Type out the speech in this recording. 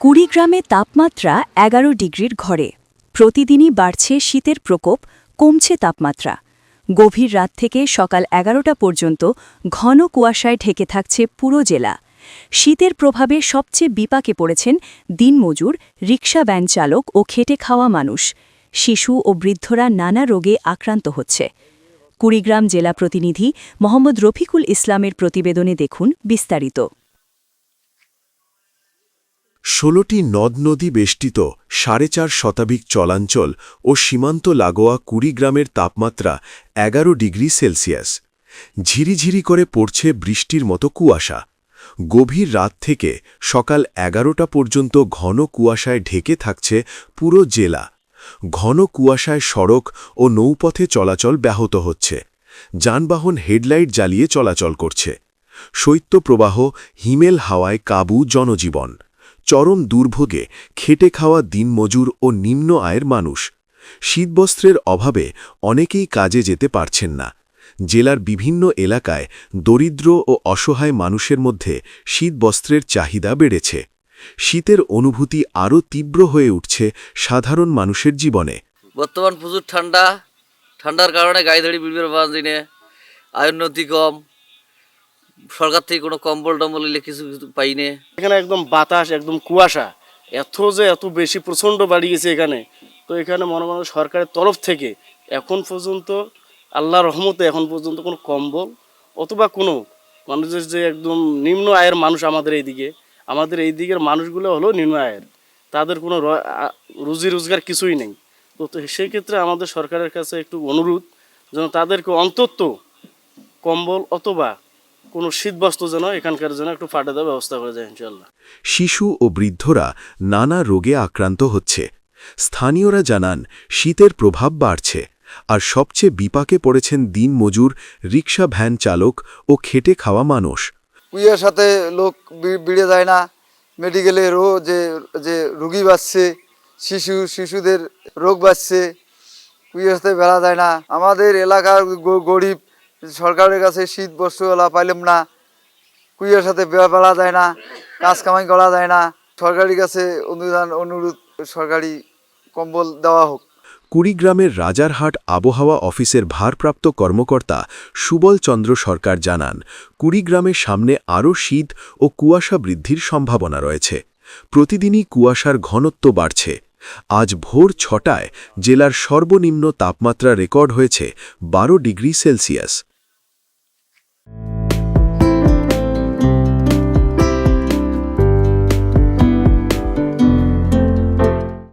কুড়িগ্রামে তাপমাত্রা ১১ ডিগ্রির ঘরে। প্রতিদিনই বাড়ছে শীতের প্রকোপ, কমছে তাপমাত্রা। গভীর রাত থেকে সকাল ১১টা পর্যন্ত ঘন কুয়াশায় ঢেকে থাকছে পুরো জেলা। শীতের প্রভাবে সবচেয়ে বিপাকে পড়েছেন দিনমজুর, রিকশা ভ্যান চালক ও খেটে খাওয়া মানুষ। শিশু ও বৃদ্ধরা নানা রোগে আক্রান্ত হচ্ছে। কুড়িগ্রাম জেলা প্রতিনিধি মোহাম্মদ রফিকুল ইসলামের প্রতিবেদনে দেখুন বিস্তারিত। ১৬টি নদ-নদী বেষ্টিত ৪.৫ শতাধিক চলাঞ্চল ও সীমান্ত লাগোয়া কুড়িগ্রামের তাপমাত্রা ১১ ডিগ্রি সেলসিয়াস। ঝিরিঝিরি করে পড়ছে বৃষ্টির মতো কুয়াশা। গভীর রাত থেকে সকাল ১১টা পর্যন্ত ঘন কুয়াশায় ঢেকে থাকছে পুরো জেলা। ঘন কুয়াশায় সড়ক ও নৌপথে চলাচল ব্যাহত হচ্ছে। যানবাহন হেডলাইট জ্বালিয়ে চলাচল করছে। শৈত্যপ্রবাহ, হিমেল হাওয়ায় কাবু জনজীবন। চরম দুর্ভোগে খেটে খাওয়া দিনমজুর ও নিম্ন আয়ের মানুষ। শীতবস্ত্রের অভাবে অনেকেই কাজে যেতে পারছেন না। জেলার বিভিন্ন এলাকায় দরিদ্র ও অসহায় মানুষের মধ্যে শীতবস্ত্রের চাহিদা বেড়েছে। শীতের অনুভূতি আরও তীব্র হয়ে উঠছে সাধারণ মানুষের জীবনে। বর্তমান প্রচুর ঠান্ডার কারণে গাড়ি ধরি বিড়বিড় বাজিনে, আয়োন্নতি কম, সরকার থেকে কোনো কম্বল টম্বল এলে কিছু পাইনে। এখানে একদম বাতাস, একদম কুয়াশা, এত বেশি প্রচণ্ড বাড়িয়েছে এখানে। তো এখানে মনে মনে সরকারের তরফ থেকে এখন পর্যন্ত আল্লাহর রহমতে এখন পর্যন্ত কোনো কম্বল অথবা কোনো মানুষের যে একদম নিম্ন আয়ের মানুষ আমাদের এই দিকের মানুষগুলো হলো নিম্ন আয়ের, তাদের কোনো রুজি রোজগার কিছুই নেই। তো সেই ক্ষেত্রে আমাদের সরকারের কাছে একটু অনুরোধ যেন তাদেরকে অন্তত কম্বল অথবা কোনো শীতবস্ত্র যেন এখানকার জন্য একটু পাঠিয়ে দেওয়ার ব্যবস্থা করে যায় ইনশাআল্লাহ। শিশু ও বৃদ্ধরা নানা রোগে আক্রান্ত হচ্ছে। স্থানীয়রা জানান শীতের প্রভাব বাড়ছে, আর সবচেয়ে বিপাকে পড়েছেন দিনমজুর, রিকশা ভ্যান চালক ও খেটে খাওয়া মানুষ। কুয়ার সাথে লোক বেড়ে যায় না, মেডিকেলে যে রুগী বাড়ছে, শিশুদের রোগ বাড়ছে, কুয়ার সাথে বেড়া যায় না। আমাদের এলাকার গরিব, সরকারের কাছে শীত বস্ত্রওয়ালা পাইলাম না, কুয়ার সাথে বেড়া যায় না, কাজ কামাই করা যায় না। সরকারের কাছে অনুরোধ সরকারি কম্বল দেওয়া হোক। কুড়িগ্রামের রাজারহাট আবহাওয়া অফিসের ভারপ্রাপ্ত কর্মকর্তা সুবল চন্দ্র সরকার জানান, কুড়িগ্রামের সামনে আরও শীত ও কুয়াশা বৃদ্ধির সম্ভাবনা রয়েছে। প্রতিদিনই কুয়াশার ঘনত্ব বাড়ছে। আজ ভোর ৬টায় জেলার সর্বনিম্ন তাপমাত্রা রেকর্ড হয়েছে ১২ ডিগ্রি সেলসিয়াস।